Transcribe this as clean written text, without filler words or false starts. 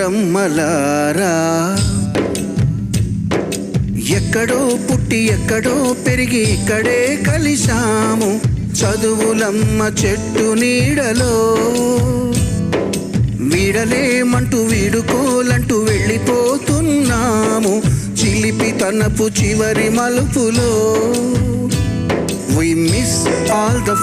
చెల్లమ్మలారా, ఎక్కడో పుట్టి ఎక్కడో పెరిగి ఇక్కడే కలిశాము చదువులమ్మ చెట్టు నీడలో. వీడలేమంటూ వీడుకోలంటూ వెళ్ళిపోతున్నాము చిలిపి తనపు చివరి మలుపులో. We miss all the